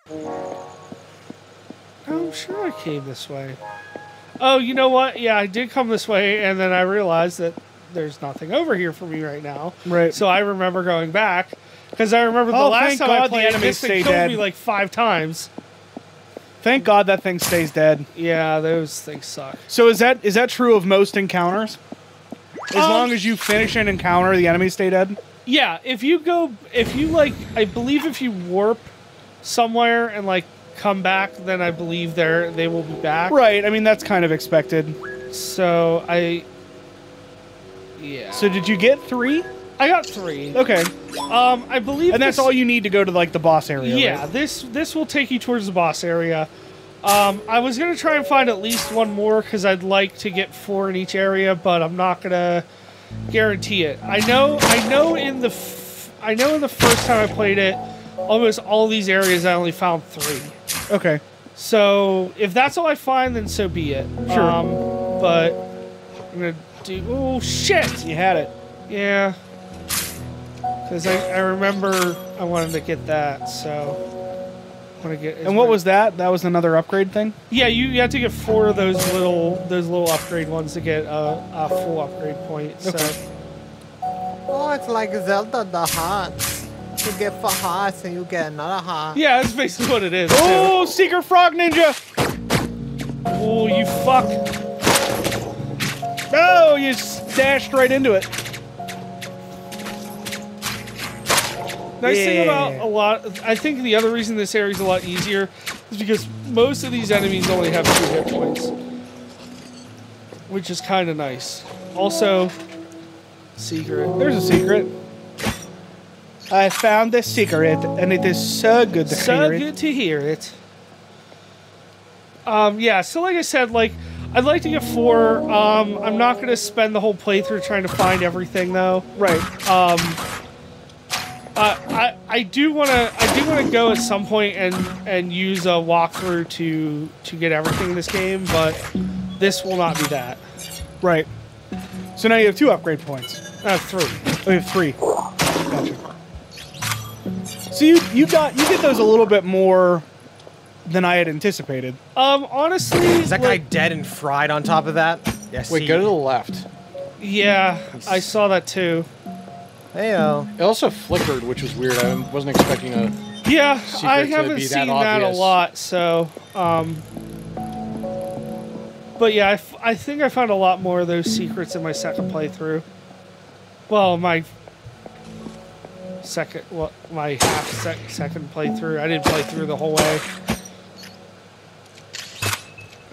I'm sure I came this way. Oh, you know what? Yeah, I did come this way, and then I realized that there's nothing over here for me right now. Right. So I remember going back, because I remember the last time I played, this thing killed me like 5 times. Thank God that thing stays dead. Yeah, those things suck. So is that true of most encounters? As long as you finish an encounter, the enemies stay dead? Yeah, I believe if you warp somewhere and like come back, then I believe they will be back. Right, I mean that's kind of expected. So yeah. So did you get 3? I got 3. Okay. I believe, and that's all you need to go to like the boss area. Yeah, right? this will take you towards the boss area. I was gonna try and find at least one more because I'd like to get 4 in each area, but I'm not gonna guarantee it. I know in the first time I played it, almost all these areas I only found 3. Okay. So if that's all I find, then so be it. Sure. But I'm gonna do. Oh shit! You had it. Yeah. Because I remember I wanted to get that, so I want to get. And what was that? That was another upgrade thing? Yeah, you have to get 4 of those little upgrade ones to get a full upgrade point. So. Okay. Oh, it's like Zelda the hearts. You get 4 hearts and you get another heart. Yeah, that's basically what it is. Oh, Secret Frog Ninja! Oh, you fuck! Oh, you dashed right into it. Nice thing about I think the other reason this area is a lot easier is because most of these enemies only have 2 hit points, which is kind of nice. Also, secret. There's a secret. I found the secret, and it is so good to hear it. So good to hear it. Yeah, so like I said, like, I'd like to get 4. I'm not going to spend the whole playthrough trying to find everything, though. Right. I do want to go at some point and use a walkthrough to get everything in this game, but this will not be that. Right. So now you have 2 upgrade points. I have 3. Oh, you have 3. Gotcha. So you get those a little bit more than I had anticipated. Honestly, is that guy dead and fried on top of that? Yes. Wait, go to the left. Yeah, I saw that too. Heyo. It also flickered, which was weird. I wasn't expecting a. Yeah, I haven't seen that a lot, so. But yeah, I think I found a lot more of those secrets in my second playthrough. Well, my second playthrough. I didn't play through the whole way.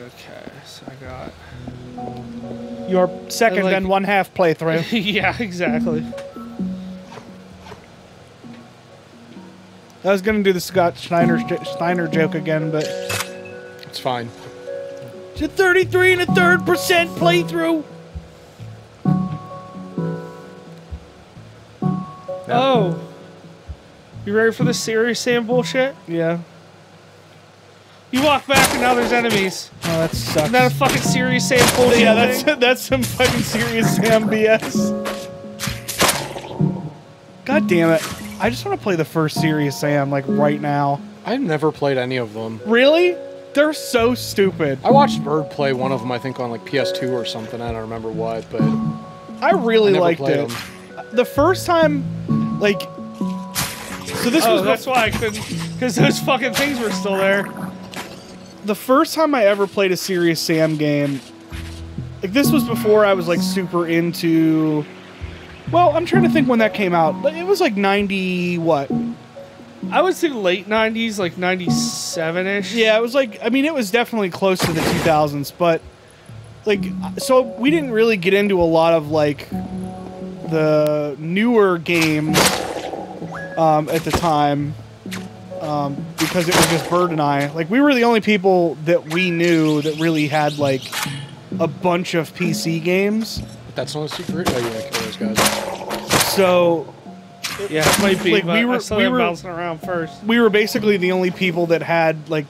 Okay, so I got your second and 1/2 playthrough. Yeah, exactly. I was gonna do the Scott Steiner joke again, but it's fine. It's a 33 1/3% playthrough. Oh, you ready for the Serious Sam bullshit? Yeah. You walk back and now there's enemies. Oh, that sucks. Isn't that a fucking Serious Sam bullshit? Yeah, that's some fucking Serious Sam BS. God damn it. I just want to play the first Serious Sam, like, right now. I've never played any of them. Really? They're so stupid. I watched Bird play one of them, I think, on, like, PS2 or something. I don't remember what, but... I really liked it. Them. The first time, like... So this was... that's why I couldn't... Because those fucking things were still there. The first time I ever played a Serious Sam game... Like, this was before I was, like, super into... Well, I'm trying to think when that came out. It was like 90 what? I would say late 90s, like 97-ish. Yeah, it was like, I mean, it was definitely close to the 2000s, but like, so we didn't really get into a lot of like the newer games at the time because it was just Bird and I. Like, we were the only people that we knew that really had like a bunch of PC games. But that's not a secret. Oh, you want to kill those guys. So, yeah, it might be. Like, we were bouncing around first. We were basically the only people that had like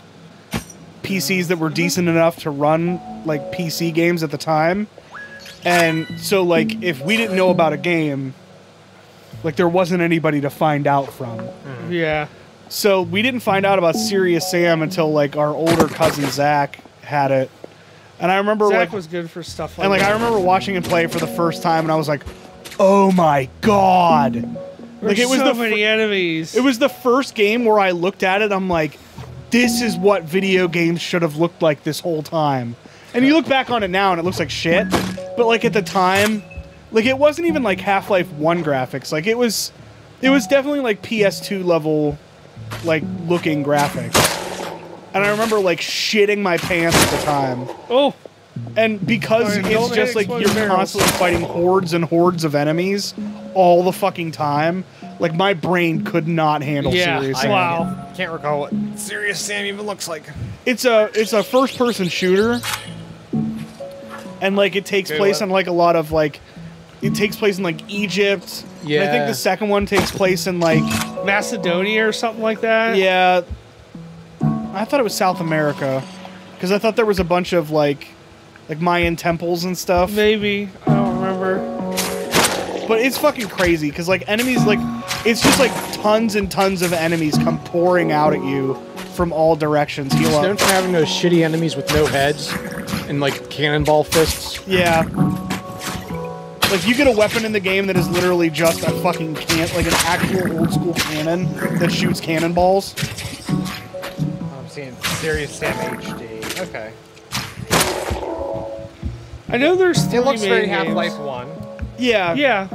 PCs that were decent enough to run like PC games at the time, and so like if we didn't know about a game, like there wasn't anybody to find out from. Yeah. So we didn't find out about Serious Sam until like our older cousin Zach had it, and I remember Zach was good for stuff like and like that. I remember watching him play for the first time, and I was like, "Oh my god!" Like There's so many enemies. It was the first game where I looked at it. I'm like, "This is what video games should have looked like this whole time." And you look back on it now, and it looks like shit. But like at the time, like it wasn't even like Half-Life 1 graphics. Like it was definitely like PS2 level, like looking graphics. And I remember like shitting my pants at the time. Oh. And because Sorry, it's don't just hit like exploding you're barrels. constantly fighting hordes and hordes of enemies all the fucking time, like my brain could not handle Yeah, Serious I- Sam. wow. Can't recall what Serious Sam even looks like. It's a first person shooter, and like it takes place on like a lot of like it takes place in like Egypt. Yeah. And I think the second one takes place in like Macedonia or something like that. yeah. I thought it was South America because I thought there was a bunch of like Mayan temples and stuff. Maybe. I don't remember. But it's fucking crazy because like enemies like it's just like tons and tons of enemies come pouring out at you from all directions. Heal It's known up. for having those shitty enemies with no heads and like cannonball fists. Yeah. Like you get a weapon in the game that is literally just a fucking like an actual old school cannon that shoots cannonballs. I'm seeing Serious Sam HD. Okay. I know there's three It looks very main games. Half-Life 1. Yeah. Yeah.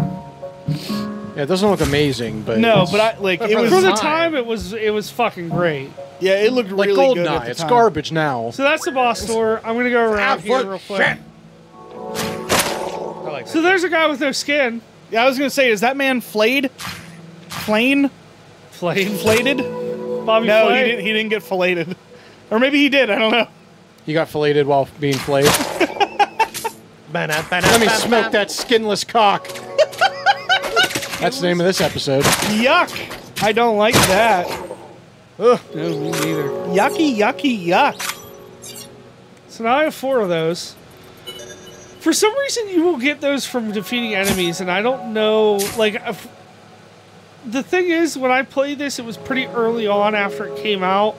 Yeah, it doesn't look amazing, but No, it's but I like But it for was For the time. time, it was fucking great. yeah, it looked like really good. GoldenEye. At the It's time. garbage now. So that's the boss store. I'm gonna go around here real quick. Shit. I like So there's a guy with no skin. Yeah, I was gonna say, is that man flayed? Flame? Flame. Flated? Bobby No, Flay. he didn't get filleted. Or maybe he did. I don't know. You got filleted while being flayed. Let me smoke that skinless cock. That's the name of this episode. Yuck! I don't like that. Ugh. No, me neither. Yucky, yucky, yuck. So now I have 4 of those. For some reason, you will get those from defeating enemies, and I don't know. Like, the thing is, when I played this, it was pretty early on after it came out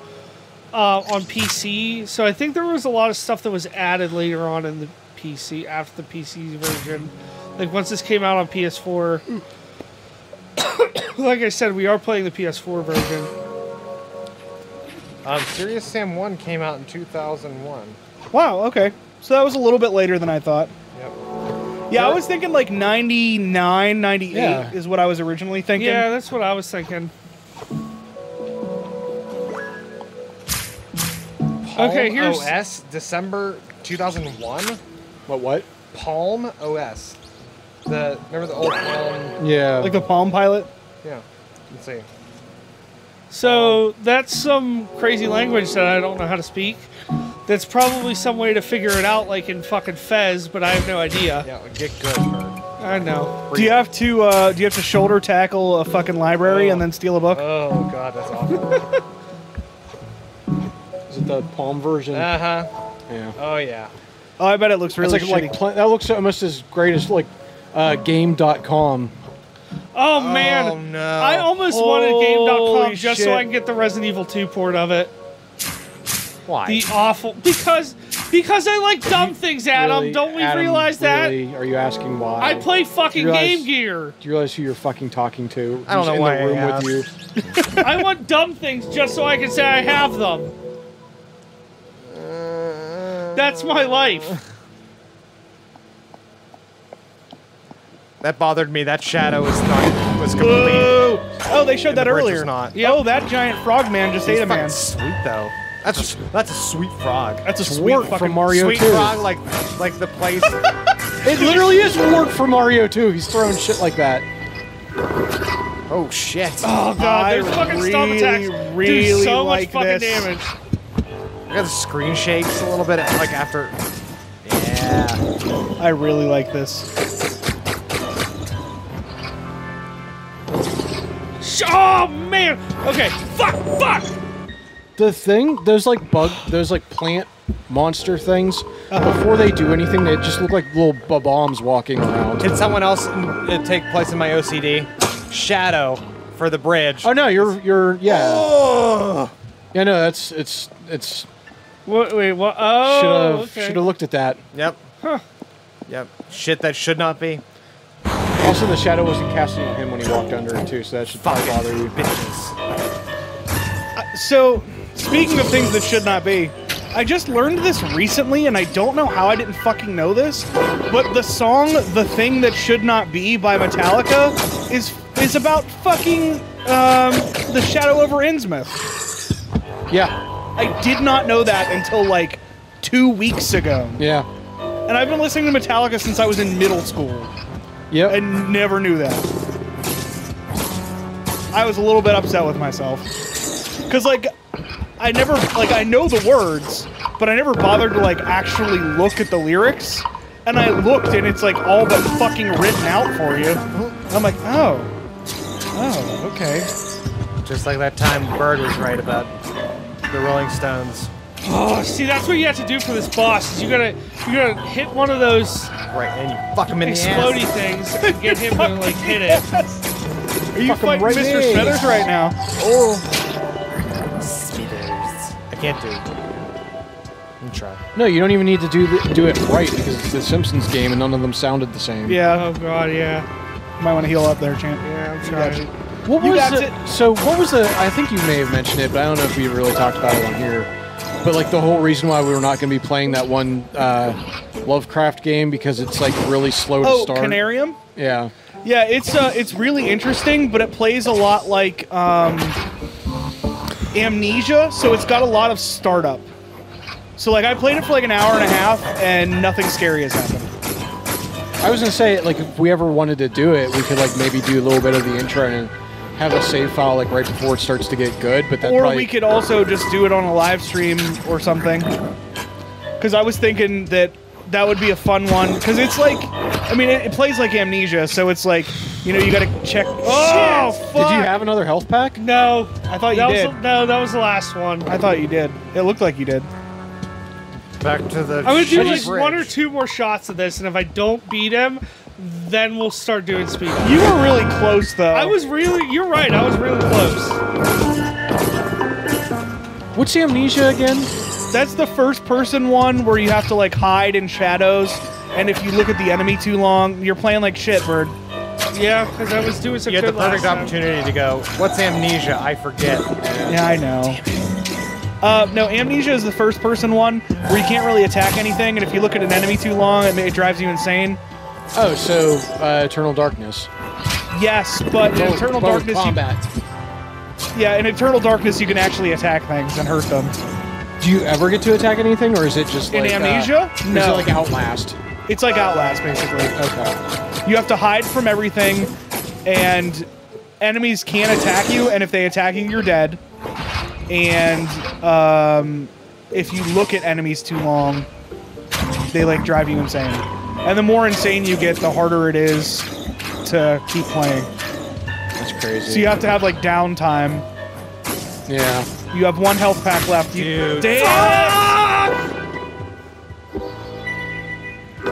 on PC. So I think there was a lot of stuff that was added later on in the PC after the PC version. Like once this came out on PS4. Like I said, we are playing the PS4 version. Serious Sam 1 came out in 2001. Wow, okay. So that was a little bit later than I thought. Yep. Yeah, I was thinking like 99, 98 Yeah. is what I was originally thinking. Yeah, that's what I was thinking. Okay, Palm here's- OS, December 2001. What? Palm OS. Remember the old Palm? Yeah. Like the Palm Pilot? Yeah. Let's see. So that's some crazy language that I don't know how to speak. That's probably some way to figure it out, like in fucking Fez, but I have no idea. Yeah, get good, Bird. I know. Do you have to shoulder tackle a fucking library and then steal a book? Oh god, that's awful. Is it the Palm version? Uh-huh. Yeah. Oh yeah. Oh, I bet it looks really It's like shitty. that looks almost as great as like game.com. Oh man, Oh no. I almost wanted Game.com Holy just so shit. I can get the Resident Evil 2 port of it. Why? The awful because I like dumb things, Adam. Really, Don't we Adam, realize that? really? Are you asking why? I play fucking You realize- Game Gear. Do you realize who you're fucking talking to? I don't Who's know in why I the room asked. with you. I want dumb things just so I can say I have them. That's my life. That bothered me. That shadow was complete. Ooh. Oh, they showed And that the bridge earlier. was not. Yep. Oh, that giant frog man just ate a man. Sweet though. That's a sweet frog. That's a It's sweet Wart fucking from Mario Sweet 2. frog, like the place. It literally is Wart from Mario 2. He's throwing shit like that. Oh shit. Oh god, I there's fucking stomp really, attacks. Do really so like much fucking this. damage. I got the screen shakes a little bit, like after. Yeah. I really like this. Oh man. Okay. Fuck. The thing, those like plant monster things, before they do anything, they just look like little bombs walking around. Can someone else take place in my OCD? Shadow for the bridge. Oh no, you're yeah. Oh! Yeah, no, it's. Wait, what? Oh, okay. Should have looked at that. Yep. Huh. Yep. Shit that should not be. Also, the shadow wasn't casting on him when he walked under it too, so that should probably bother you. Bitches. So, speaking of things that should not be, I just learned this recently, and I don't know how I didn't fucking know this, but the song "The Thing That Should Not Be" by Metallica is about fucking the Shadow over Innsmouth. Yeah. I did not know that until like 2 weeks ago. Yeah. And I've been listening to Metallica since I was in middle school. Yep. I never knew that. I was a little bit upset with myself. Because, like, I know the words, but I never bothered to, like, actually look at the lyrics. And I looked, and it's, like, all but fucking written out for you. I'm like, oh. Oh, okay. Just like that time Bird was right about the Rolling Stones. Oh, see, that's what you have to do for this boss. Is you gotta hit one of those Right, and you fuck him in the explodey ass. things and get him to like hit it. Are you fighting right Mr. in. Smithers right now? Oh. Smithers. I can't do it. I'm trying. No, you don't even need to do it right because it's the Simpsons game and none of them sounded the same. Yeah. Oh god, yeah. Might want to heal up there, champ. Yeah, I'm You got trying. you. What You was got the, it. so what was the, I think you may have mentioned it, but I don't know if we really talked about it on here. But like the whole reason why we were not going to be playing that one Lovecraft game because it's like really slow to start. Canarium? Yeah. Yeah, it's really interesting, but it plays a lot like Amnesia, so it's got a lot of startup. So like I played it for like an hour and a half, and nothing scary has happened. I was going to say, like, if we ever wanted to do it, we could like maybe do a little bit of the intro and have a save file like right before it starts to get good, but that Or probably... we could also just do it on a live stream or something. Because I was thinking that would be a fun one. Because it's like, I mean, it plays like Amnesia, so it's like, you know, you gotta check. Oh, Shit! fuck! Did you have another health pack? No. I thought you that did. Was that was the last one. I thought you did. It looked like you did. Back to the I'm gonna do like bridge. 1 or 2 more shots of this, and if I don't beat him, then we'll start doing speed up. You were really close, though. You're right, I was really close. What's the Amnesia again? That's the first-person one where you have to like hide in shadows, and if you look at the enemy too long, you're playing like shit, Bird. Yeah, because I was doing so You good had the perfect last time. opportunity to go, what's Amnesia? I forget. Yeah, I know. No, Amnesia is the first-person one where you can't really attack anything, and if you look at an enemy too long, it drives you insane. Oh, so Eternal Darkness. Yes, but in Eternal Both Darkness, combat. in Eternal Darkness, you can actually attack things and hurt them. Do you ever get to attack anything, or is it just In like Amnesia? Is No. it like Outlast? It's like Outlast, basically. Okay. You have to hide from everything, and enemies can't attack you, and if they attack you, you're dead. And if you look at enemies too long, they like drive you insane. And the more insane you get, the harder it is to keep playing. That's crazy. So you have to have like downtime. Yeah. You have 1 health pack left. Dude. Damn!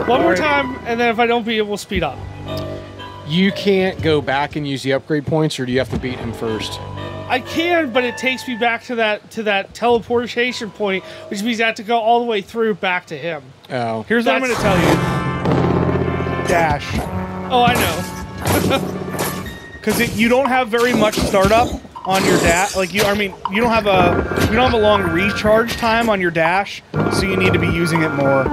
One more time, and then if I don't beat it, we'll speed up. You can't go back and use the upgrade points, or do you have to beat him first? I can, but it takes me back to that teleportation point, which means I have to go all the way through back to him. Oh. Here's what I'm going to tell you. Dash. Oh, I know. Because you don't have very much startup on your dash. Like you don't have a long recharge time on your dash, so you need to be using it more.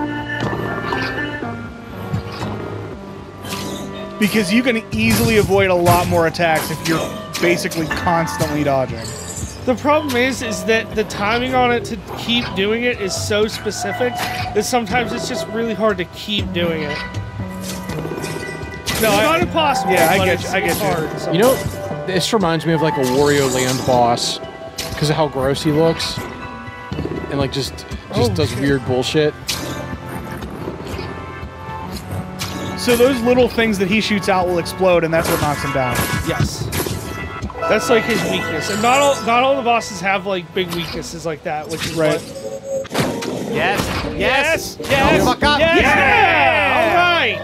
Because you can easily avoid a lot more attacks if you're basically constantly dodging. The problem is that the timing on it to keep doing it is so specific that sometimes it's just really hard to keep doing it. No, it's not impossible. Yeah, I but get it's, you, I get it's you. hard. You sometimes. know, this reminds me of like a Wario Land boss because of how gross he looks, and like just does shit. weird bullshit. So those little things that he shoots out will explode, and that's what knocks him down. Yes. That's like his weakness, and not all the bosses have like big weaknesses like that, which is Right. what. Yes. Yes. Fuck up. Yeah.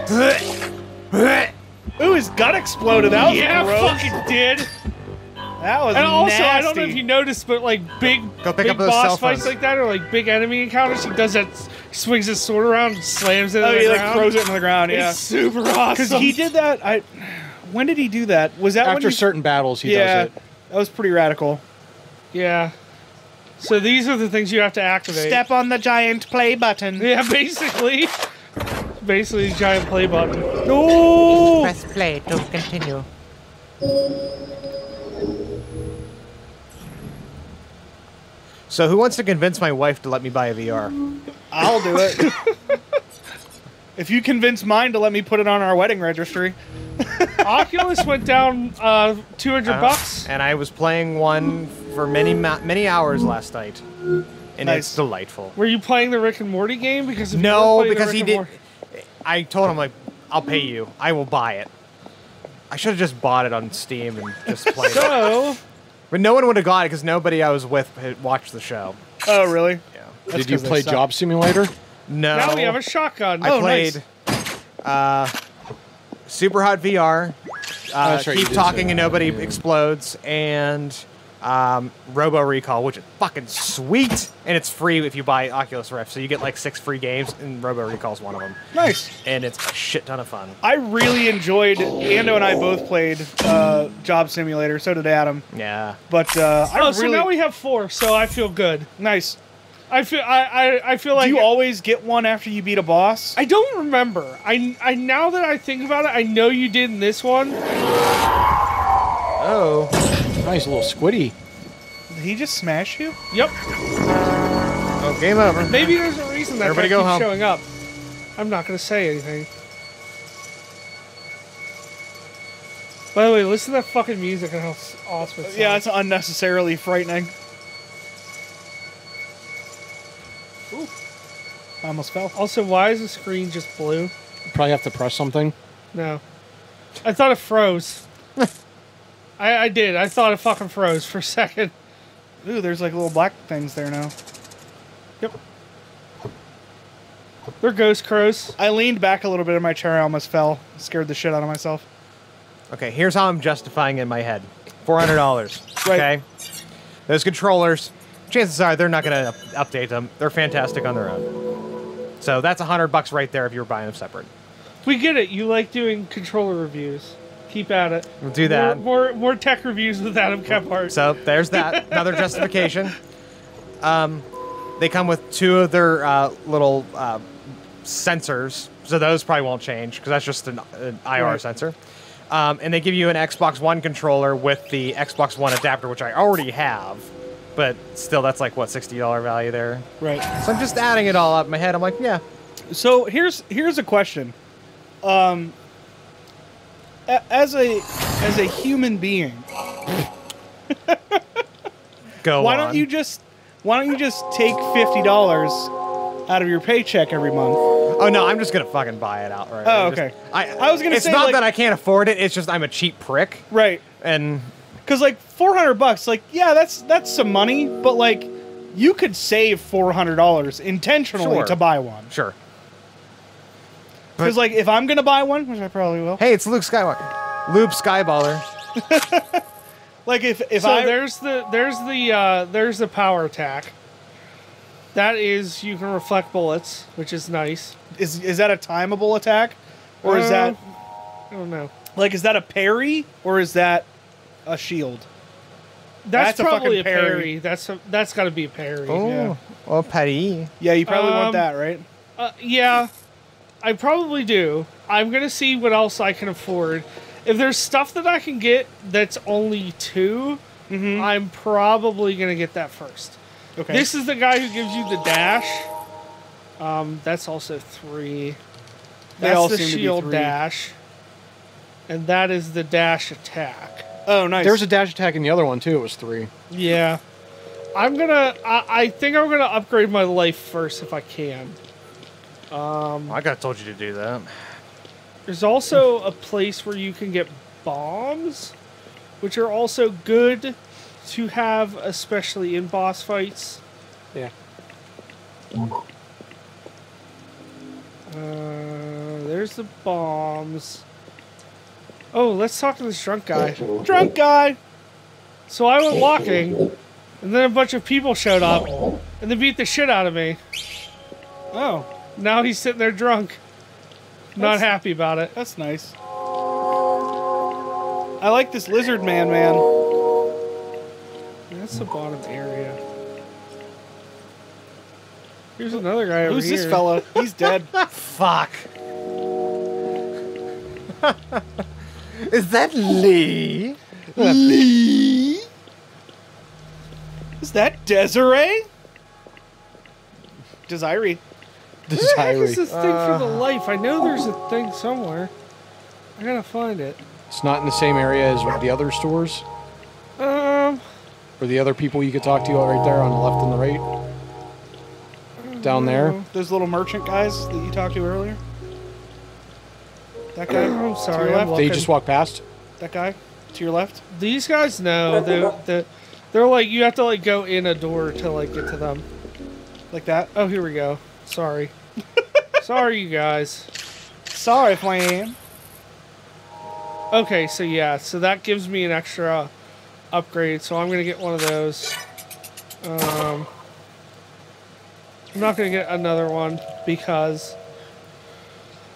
All right. Ooh, his gut exploded. That was Yeah, gross. fucking did. That was And also, nasty. I don't know if you noticed, but like big Go pick big up those cell boss fights phones. like that, or like big enemy encounters, he does that. Swings his sword around, and slams it. Oh, in the he like ground. throws it into the ground. Yeah, It's super awesome. because he did that. When did he do that? Was that when After he, certain battles, he yeah, does it. that was pretty radical. Yeah. So these are the things you have to activate. Step on the giant play button. Yeah, basically. Basically, giant play button. No. Press play to continue. So who wants to convince my wife to let me buy a VR? I'll do it. If you convince mine to let me put it on our wedding registry. Oculus went down 200 bucks. And I was playing one for many hours last night. And Nice. it's delightful. Were you playing the Rick and Morty game? Because if you No, were playing the because Rick he and did. Mor- I told him, like, I'll pay you. I will buy it. I should have just bought it on Steam and just played it. So, But no one would have got it because nobody I was with had watched the show. Oh, really? Yeah. That's Did you 'cause they play suck. Job Simulator? No. now we have a shotgun. I Oh, played Super Hot VR, that's right, you Keep did Talking say and that, Nobody yeah. Explodes, and Robo Recall, which is fucking sweet. And it's free if you buy Oculus Rift. So you get like 6 free games, and Robo Recall is one of them. Nice. And it's a shit ton of fun. I really enjoyed. Ando and I both played Job Simulator. So did Adam. Yeah. But Oh, so now we have 4, so I feel good. nice. I feel like Do you always get one after you beat a boss? I don't remember. I now that I think about it, I know you did in this one. Oh. Nice little squiddy. Did he just smash you? Yep. Oh, game over. Maybe there's a reason that Everybody guy go keeps home. showing up. I'm not gonna say anything. By the way, listen to that fucking music and how awesome it sounds. Yeah, it's unnecessarily frightening. Ooh. I almost fell. Also, why is the screen just blue? Probably have to press something. No. I thought it froze. I did. I thought it fucking froze for a second. Ooh, there's like little black things there now. Yep. They're ghost crows. I leaned back a little bit in my chair. I almost fell. Scared the shit out of myself. Okay, here's how I'm justifying it in my head. $400. Right. Okay? Those controllers, chances are they're not going to update them. They're fantastic on their own. So that's $100 right there if you were buying them separate. We get it. You like doing controller reviews. Keep at it. We'll do that. More tech reviews with Adam Kephart. So there's that. Another justification. They come with 2 of their little sensors. So those probably won't change because that's just an IR Right. sensor. And they give you an Xbox One controller with the Xbox One adapter, which I already have. But still, that's like, what, $60 value there? Right. So I'm just adding it all up in my head. I'm like, yeah. So here's a question. As a human being, Go why on. don't you just take $50 out of your paycheck every month? Oh, no, I'm just going to fucking buy it outright. Oh, I'm just- okay. I was gonna It's say, not like- that I can't afford it. It's just I'm a cheap prick. Right. And Because like $400, like yeah, that's some money, but like you could save $400 intentionally Sure. to buy one. sure. Because like if I'm gonna buy one, which I probably will, Hey, it's Luke Skywalker. Luke Skyballer. like if So I there's the power attack. That is, you can reflect bullets, which is nice. is that a timeable attack, or is that I don't know. like is that a parry or is that a shield? That's a probably fucking a parry. parry. That's got to be a parry. Oh, Yeah. well, Patty. Yeah, you probably want Um, that, right? Yeah, I probably do. I'm gonna see what else I can afford. If there's stuff that I can get that's only 2, I'm probably gonna get that first. Okay. This is the guy who gives you the dash. That's also 3. They all That's the seem to be shield 3. dash. And that is the dash attack. Oh, nice. There was a dash attack in the other one too. It was 3. Yeah. I think I'm gonna upgrade my life first if I can. I could have told you to do that. There's also a place where you can get bombs, which are also good to have, especially in boss fights. Yeah. There's the bombs. Oh, let's talk to this drunk guy. drunk guy. So I went walking, and then a bunch of people showed up, and they beat the shit out of me. Oh, Now he's sitting there drunk. Not That's- happy about it. that's nice. I like this lizard man. That's the bottom area. Here's another guy over Who's here. this fella? He's dead. Fuck. Is that Lee? Lee? Is that Desiree? Desiree. Where the heck is Desiree. this thing for the life? I know there's a thing somewhere. I gotta find it. It's not in the same area as the other stores? Or the other people you could talk to right there on the left and the right? Down there? Those little merchant guys that you talked to earlier? That guy? I'm sorry, To your I'm left? They looking. just walked past? That guy? To your left? These guys know. They're like, you have to like go in a door to like get to them. Like that? Oh, here we go. Sorry. Sorry, you guys. Sorry, Flan. Okay, so yeah, so that gives me an extra upgrade, so I'm gonna get one of those. I'm not gonna get another one because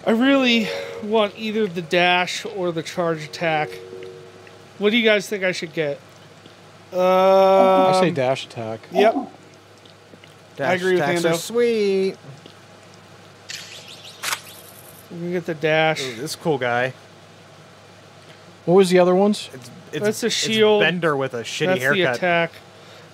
I really want either the dash or the charge attack. What do you guys think I should get? I say dash attack. Yep. Dash agree with attacks Ando. are sweet. I'm gonna get the dash. Ooh, this cool guy. What was the other ones? It's, That's a it's shield. Bender with a shitty That's the haircut. attack.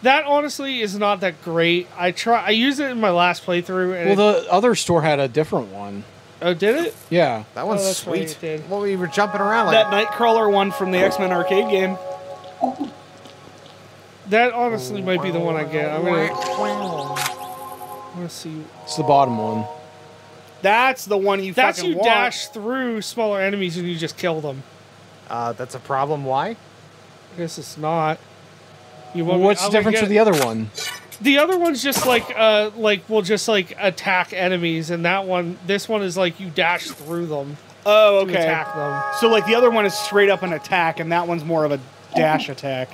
That honestly is not that great. I used it in my last playthrough. And Well, the other store had a different one. oh, did it? Yeah. That one's that's right, sweet. it did. Well, we were jumping around like That Nightcrawler one from the X-Men arcade game. That honestly might be the one I get. I'm gonna see. It's the bottom one. That's the one you That's fucking you want. dash through smaller enemies and you just kill them. That's a problem. Why? I guess it's not. You want me- What's I'm the gonna difference get- with the other one? The other one's just like will just like attack enemies, and this one is like you dash through them Oh, to okay. attack them. So, like, the other one is straight up an attack, and that one's more of a dash attack.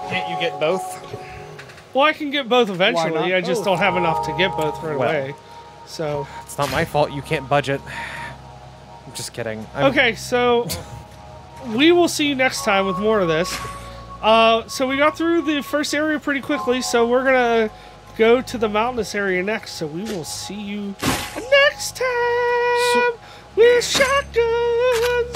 Can't you get both? Well, I can get both eventually. not I just both? don't have enough to get both right Well. away. So It's not my fault. You can't budget. I'm just kidding. okay, so we will see you next time with more of this. So we got through the first area pretty quickly, so we're gonna go to the mountainous area next. So we will see you next time with shotguns.